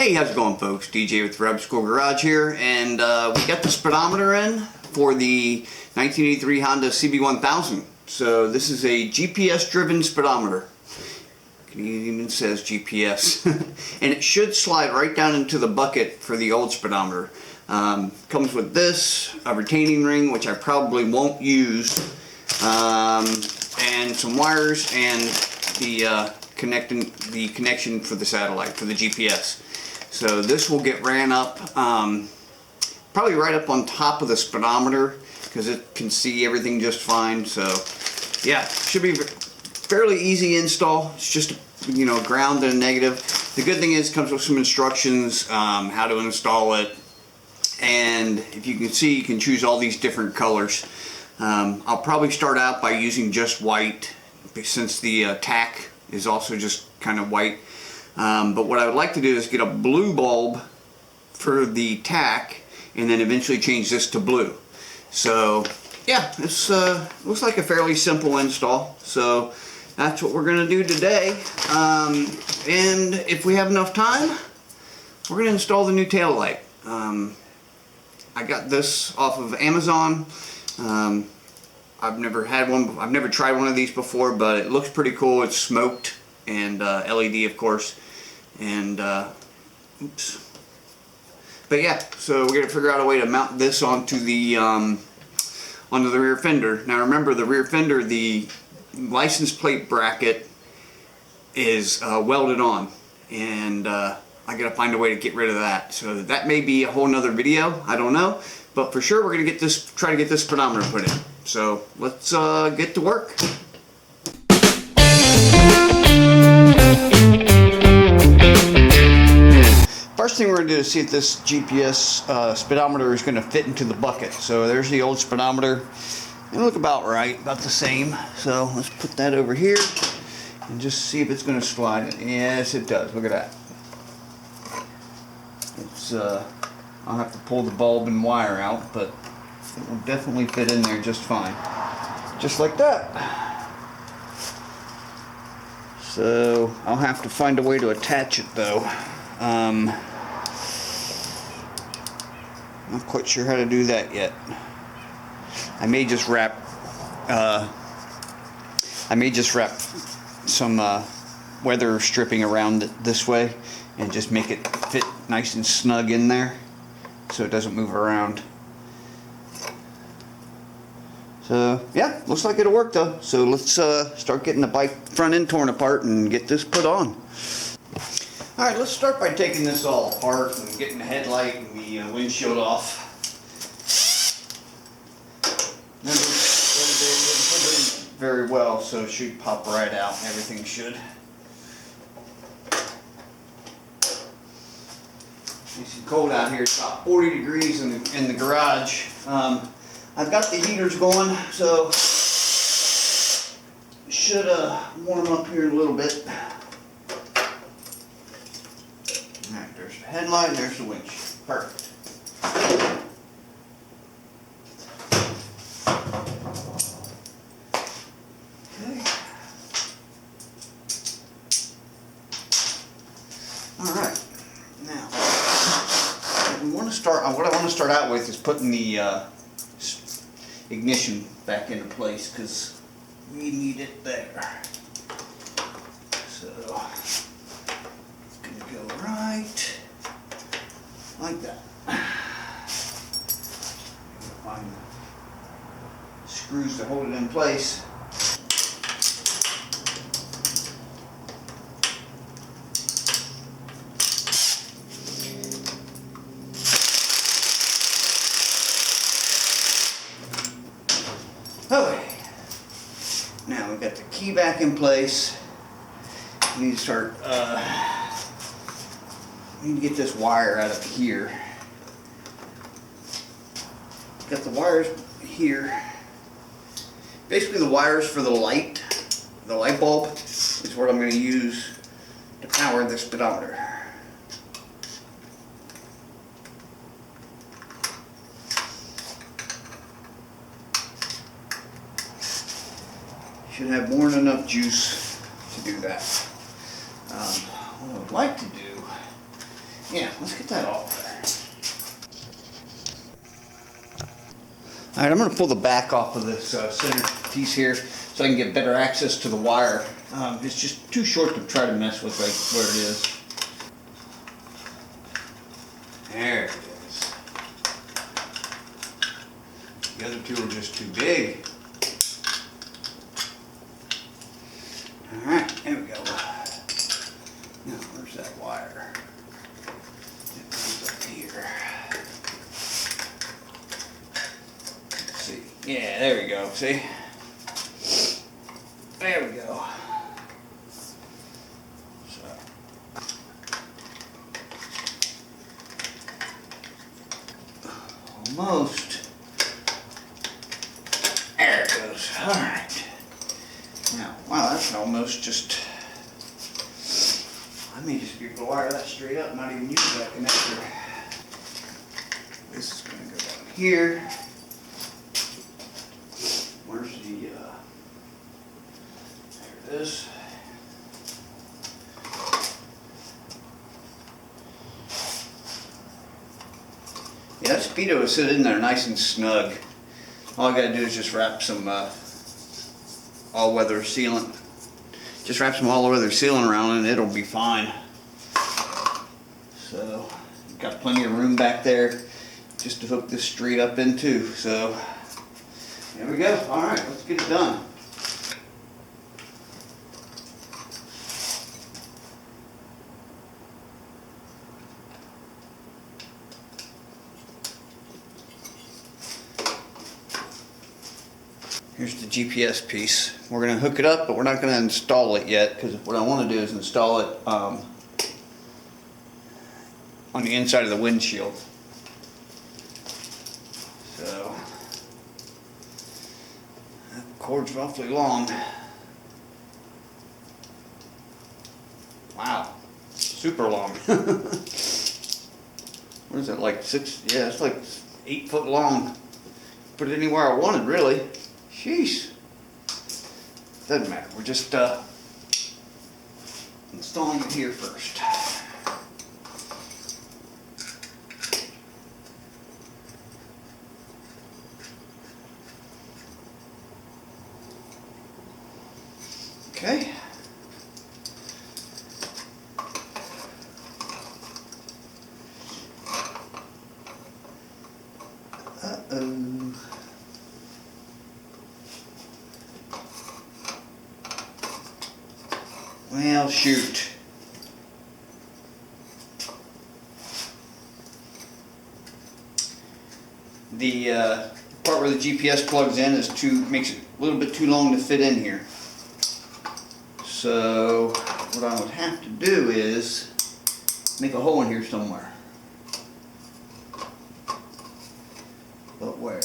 Hey, how's it going, folks? DJ with the Rabbit School Garage here, and we got the speedometer in for the 1983 Honda CB1000. So this is a GPS driven speedometer. It even says GPS. And it should slide right down into the bucket for the old speedometer. Comes with this, a retaining ring, which I probably won't use, and some wires and the connection for the satellite, for the GPS. So this will get ran up, probably right up on top of the speedometer, because it can see everything just fine. So yeah, should be fairly easy install. It's just, you know, ground and a negative. The good thing is it comes with some instructions how to install it, and if you can see, you can choose all these different colors. I'll probably start out by using just white, since the tack is also just kind of white. But what I would like to do is get a blue bulb for the tack, and then eventually change this to blue. So yeah, this looks like a fairly simple install. So that's what we're going to do today. And if we have enough time, we're going to install the new taillight. I got this off of Amazon. I've never had one. I've never tried one of these before, but it looks pretty cool. It's smoked and LED, of course. And oops. But yeah, so we're gonna figure out a way to mount this onto the rear fender. Now remember, the rear fender, the license plate bracket is welded on, and I gotta find a way to get rid of that. So that may be a whole nother video. I don't know, but for sure we're gonna get this, try to get this speedometer put in. So let's get to work. First thing we're going to do is see if this GPS speedometer is going to fit into the bucket. So there's the old speedometer. They look about right, about the same. So let's put that over here and just see if it's going to slide in. Yes, it does. Look at that. It's I'll have to pull the bulb and wire out, but it will definitely fit in there just fine. Just like that. So I'll have to find a way to attach it though. Not quite sure how to do that yet. I may just wrap some weather stripping around it this way and just make it fit nice and snug in there so it doesn't move around. So yeah, looks like it'll work though. So let's start getting the bike front end torn apart and get this put on. Alright, let's start by taking this all apart and getting the headlight and the windshield off. Remember, the other day we didn't put it in very well, so it should pop right out. Everything should. It's cold out here. It's about 40 degrees in the garage. I've got the heaters going, so it should warm up here in a little bit. Alright, there's the headlight, there's the windshield. Perfect. Okay. Alright. Now, we want to start, what I want to start out with is putting the ignition back into place, because we need it there. So it's going to go right like that. Find the screws to hold it in place. Okay, now we've got the key back in place. We need to start, we need to get this wire out of here. Got the wires here. Basically the wires for the light bulb is what I'm going to use to power the speedometer. Should have more than enough juice to do that. What I would like to do Yeah, let's get that off there. Alright, I'm going to pull the back off of this center piece here so I can get better access to the wire. It's just too short to try to mess with right where it is. There it is. The other two are just too big. Alright, there we go. Now, where's that wire? It goes up here. Let's see. Yeah, there we go. See? There we go. Almost. There it goes. Alright. Now, wow, that's almost just... I may just be able to wire that straight up, not even use that connector. This is going to go down here. Where's the... there it is. Yeah, that speedo is sitting in there nice and snug. All I gotta do is just wrap some all-weather sealant. Just wrap some all-weather sealant around it and it'll be fine. So, got plenty of room back there just to hook this straight up into. So, there we go. Alright, let's get it done. Here's the GPS piece. We're going to hook it up, but we're not going to install it yet because what I want to do is install it on the inside of the windshield. So, that cord's awfully long. Wow, super long. What is it, like 6? Yeah, it's like 8 foot long. Put it anywhere I wanted, really. Sheesh. Doesn't matter. We're just installing it here first. Okay. Uh-oh. Well, shoot. The part where the GPS plugs in makes it a little bit too long to fit in here. So what I would have to do is make a hole in here somewhere. But where?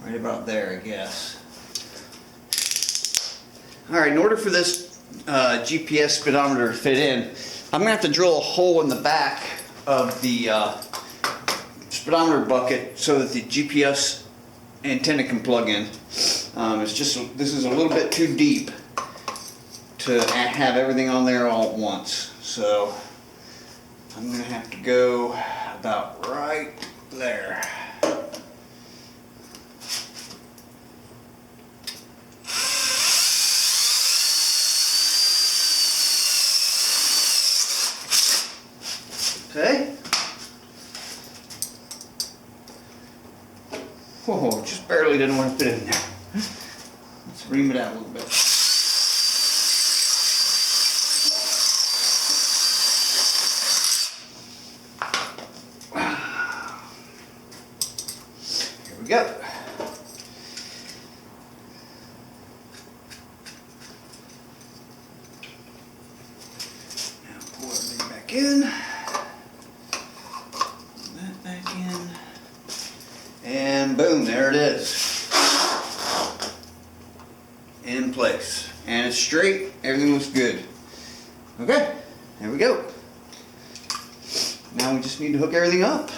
Right about there, I guess. Alright, in order for this GPS speedometer to fit in, I'm going to have to drill a hole in the back of the speedometer bucket so that the GPS antenna can plug in. This is a little bit too deep to have everything on there all at once. So I'm going to have to go about right there. Okay. Whoa, just barely didn't want to fit in there. Let's ream it out a little bit. Here we go. Now pull everything back in. And boom, there it is. In place. And it's straight, everything looks good. Okay, there we go. Now we just need to hook everything up.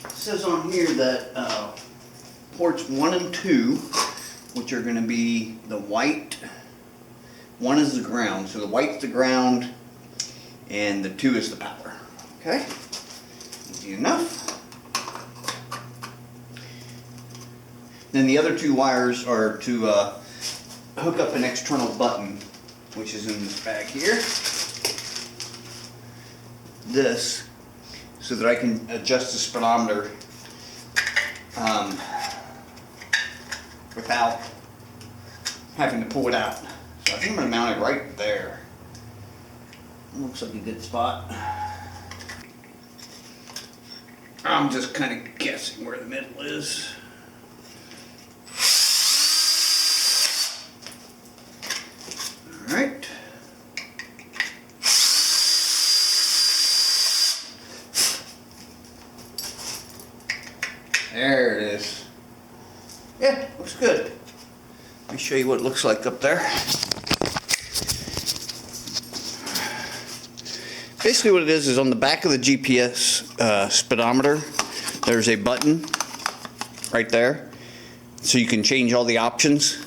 It says on here that ports 1 and 2, which are going to be the white, 1 is the ground, so the white's the ground, and the 2 is the power. Okay, easy enough. Then the other 2 wires are to hook up an external button, which is in this bag here. This, so that I can adjust the speedometer without having to pull it out. So I think I'm going to mount it right there. Looks like a good spot. I'm just kind of guessing where the middle is. Alright. There it is. Yeah, looks good. Let me show you what it looks like up there. Basically what it is on the back of the GPS speedometer, there's a button right there. So you can change all the options.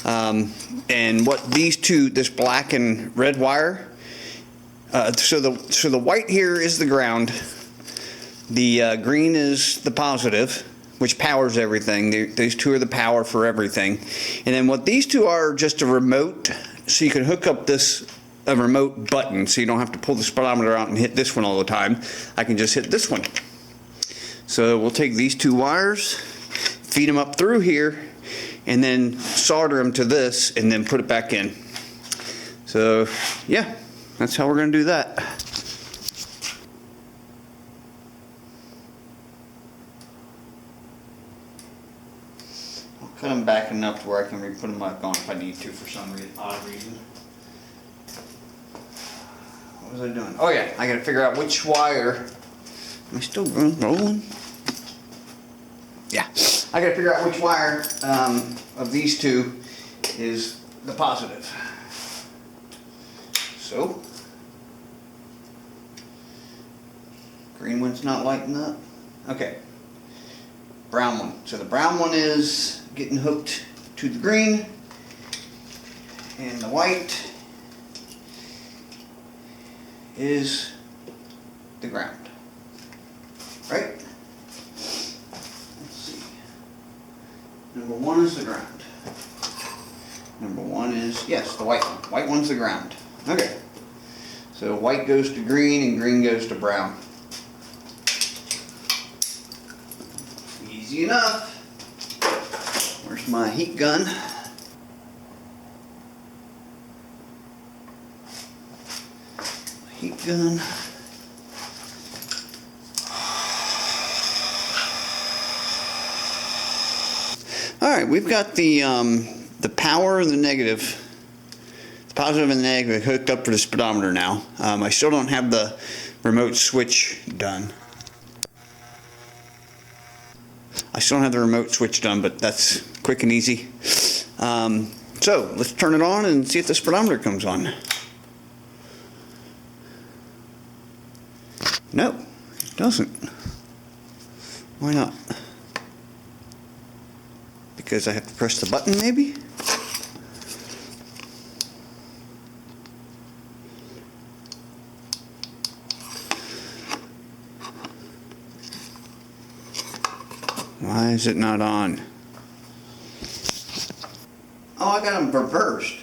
And what these 2, this black and red wire, so the white here is the ground. The green is the positive, which powers everything. These 2 are the power for everything. And then what these 2 are just a remote, so you can hook up a remote button, so you don't have to pull the speedometer out and hit this one all the time. I can just hit this one. So we'll take these 2 wires, feed them up through here, and then solder them to this, and then put it back in. So yeah, that's how we're going to do that. Cut them back enough to where I can put them back on if I need to for some odd reason. What was I doing? Oh yeah, I gotta figure out which wire. Am I still rolling? Yeah. I gotta figure out which wire of these 2 is the positive. So, green one's not lighting up. Okay. Brown one. So the brown one is getting hooked to the green, and the white is the ground. Right? Let's see. Number 1 is the ground. Number 1 is, yes, the white one. White one's the ground. Okay. So white goes to green and green goes to brown. Easy enough. Where's my heat gun? Heat gun. Alright, we've got the power and the negative, the positive and the negative hooked up for the speedometer now. I still don't have the remote switch done. But that's quick and easy. So let's turn it on and see if the speedometer comes on. No, it doesn't. Why not? Because I have to press the button, maybe? Why is it not on? Oh, I got them reversed.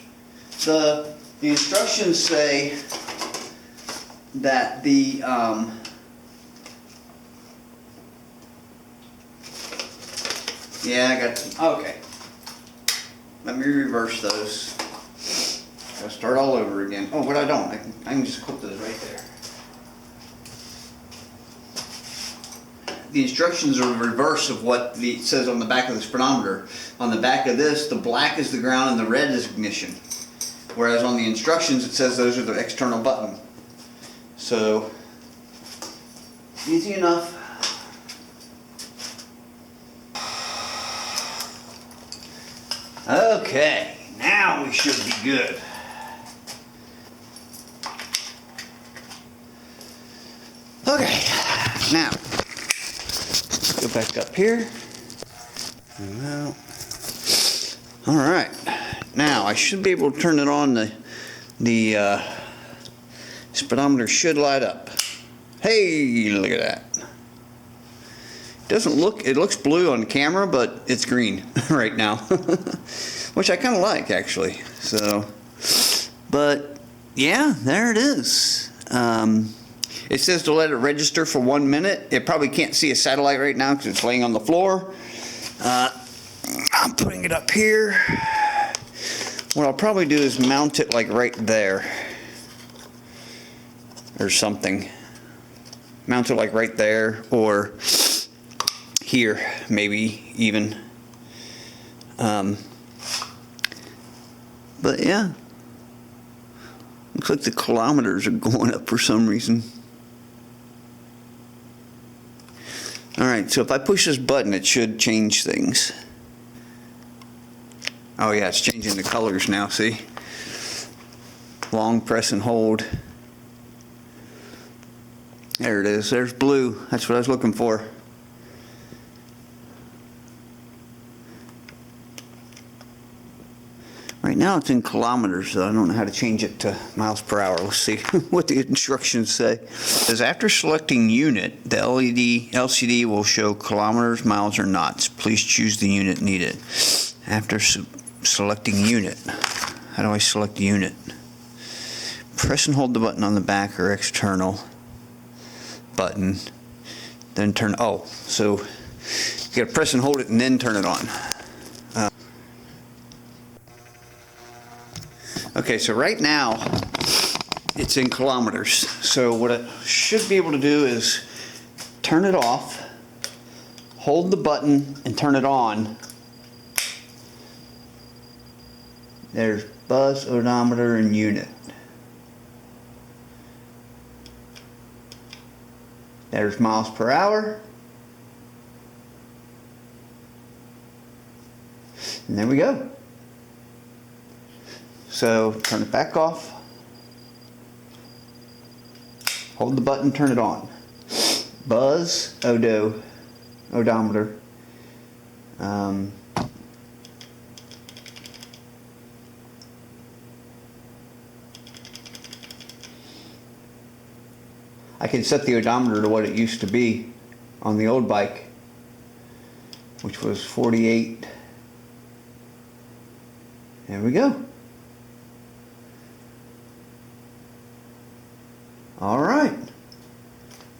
The instructions say that the yeah, I got them. Okay. Let me reverse those. Gotta start all over again. Oh, but I don't. I can just clip those right there. The instructions are the reverse of what it says on the back of the speedometer. On the back of this, the black is the ground and the red is ignition. Whereas on the instructions, it says those are the external button. So, easy enough. Okay, now we should be good. Okay, now, go back up here. Now, all right. Now I should be able to turn it on the speedometer should light up. Hey, look at that. Doesn't look, it looks blue on camera, but it's green right now. Which I kind of like, actually. So, but yeah, there it is. It says to let it register for 1 minute. It probably can't see a satellite right now because it's laying on the floor. I'm putting it up here. What I'll probably do is mount it like right there or something. Mount it like right there or here, maybe even. But yeah, looks like the kilometers are going up for some reason. Alright, so if I push this button, it should change things. Oh yeah, it's changing the colors now, see? Long press and hold. There it is, there's blue. That's what I was looking for. Right now it's in kilometers, so I don't know how to change it to miles per hour. Let's see what the instructions say. It says after selecting unit, the LCD will show kilometers, miles, or knots. Please choose the unit needed. After selecting unit, how do I select unit? Press and hold the button on the back or external button, then turn. Oh, so you gotta press and hold it and then turn it on. Okay, so right now it's in kilometers. So what I should be able to do is turn it off, hold the button, and turn it on. There's buzz, odometer, and unit. There's miles per hour. And there we go. So turn it back off, hold the button, turn it on. Buzz, odometer. I can set the odometer to what it used to be on the old bike, which was 48. There we go. All right,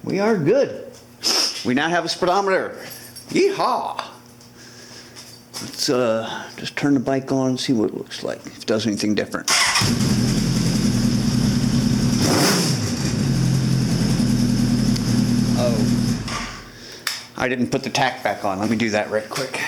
we are good. We now have a speedometer. Yeehaw! Let's just turn the bike on and see what it looks like, if it does anything different. Oh, I didn't put the tack back on. Let me do that right quick.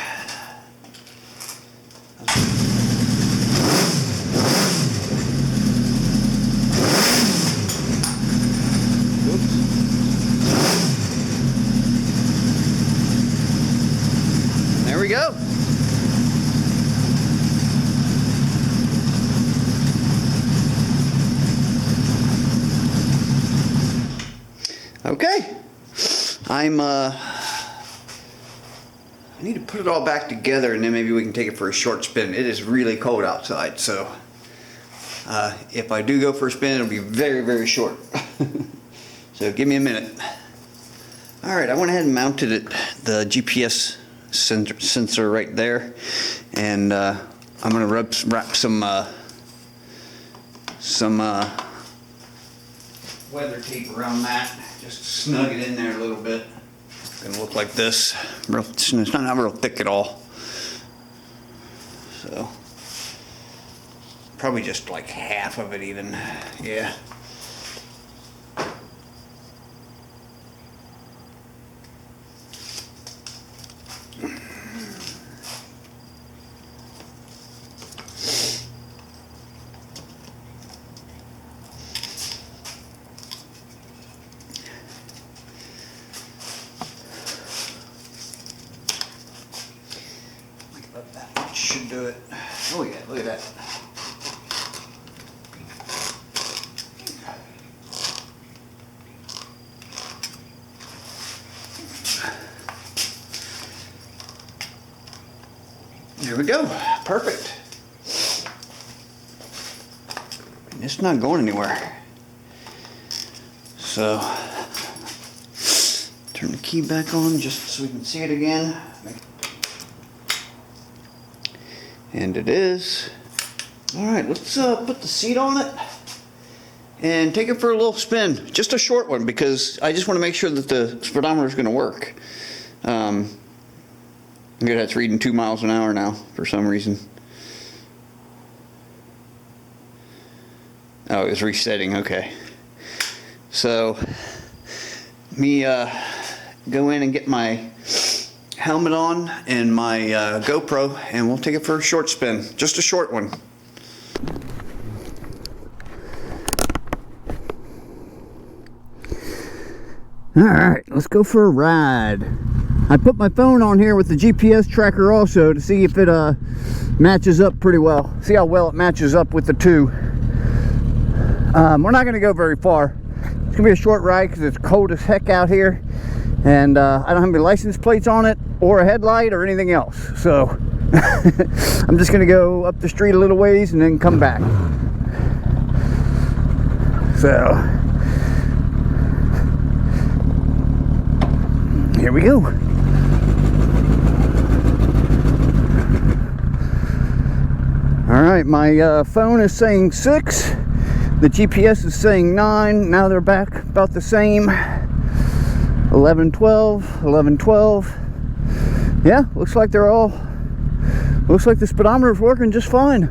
There we go. Okay. I need to put it all back together and then maybe we can take it for a short spin. It is really cold outside, so if I do go for a spin, it'll be very, very short. So give me a minute. Alright, I went ahead and mounted it, the GPS sensor right there, and I'm going to wrap some weather tape around that, just snug it in there a little bit. It's going to look like this. It's not real thick at all. So probably just like half of it even. Yeah. That should do it. Oh yeah, look at that. There we go. Perfect. And it's not going anywhere. So turn the key back on just so we can see it again. And it is. Alright, let's put the seat on it and take it for a little spin. Just a short one, because I just want to make sure that the speedometer is going to work. That's reading 2 miles an hour now for some reason. Oh, it was resetting. Okay. So, me go in and get my helmet on and my GoPro, and we'll take it for a short spin. Just a short one. Alright, let's go for a ride. I put my phone on here with the GPS tracker also to see if it matches up pretty well. See how well it matches up with the two. We're not going to go very far. It's going to be a short ride because it's cold as heck out here. And I don't have any license plates on it or a headlight or anything else. So I'm just going to go up the street a little ways and then come back. So here we go. Alright, my phone is saying 6. The GPS is saying 9. Now they're back about the same. 11, 12, 11, 12. Yeah, looks like they're all... Looks like the speedometer is working just fine.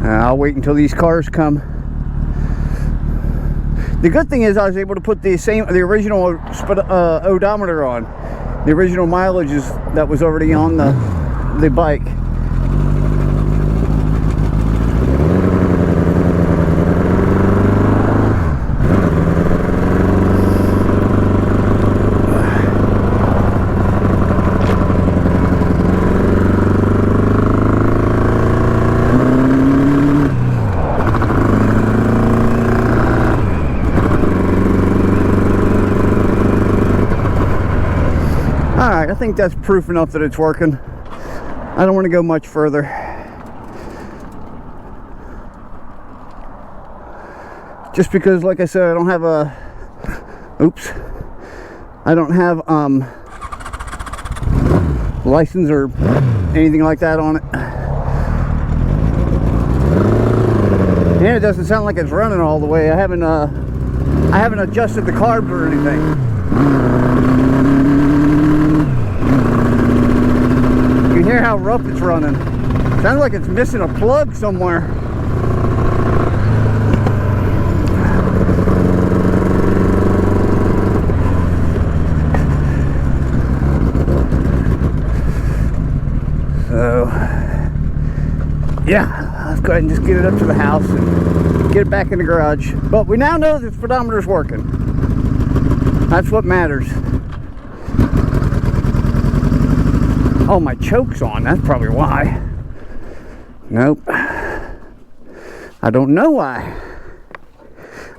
I'll wait until these cars come. The good thing is I was able to put the original odometer on. The original mileage that was already on the bike. Alright, I think that's proof enough that it's working. I don't want to go much further. Just because, like I said, I don't have a... Oops. I don't have license or anything like that on it. And it doesn't sound like it's running all the way. I haven't adjusted the carb or anything. You can hear how rough it's running. Sounds like it's missing a plug somewhere. So, yeah, let's go ahead and just get it up to the house and get it back in the garage. But we now know the speedometer is working. That's what matters. Oh, my choke's on. That's probably why. Nope. I don't know why.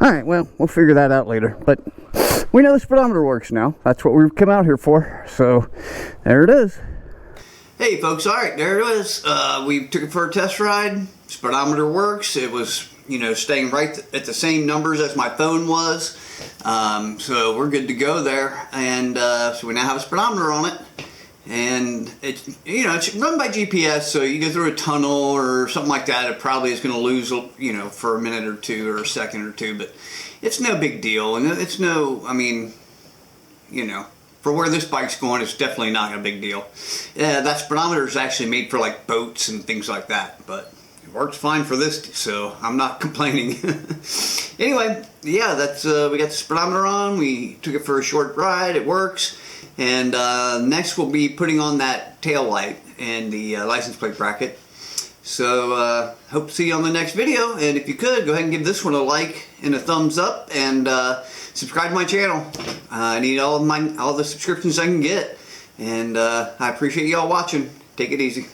Alright, well, we'll figure that out later. But we know the speedometer works now. That's what we've come out here for. So, there it is. Hey, folks. Alright, there it is. We took it for a test ride. Speedometer works. It was, staying right at the same numbers as my phone was. So, we're good to go there. And so we now have a speedometer on it. And it's run by GPS, so you go through a tunnel or something like that, it probably is going to lose, for a minute or two or a second or two, but it's no big deal. And it's no, for where this bike's going, it's definitely not a big deal. That speedometer is actually made for like boats and things like that, but it works fine for this, so I'm not complaining. Anyway, yeah, that's we got the speedometer on. We took it for a short ride. It works. And next we'll be putting on that tail light and the license plate bracket. So hope to see you on the next video. And if you could, go ahead and give this one a like and a thumbs up, and subscribe to my channel. I need all the subscriptions I can get, and I appreciate y'all watching. Take it easy.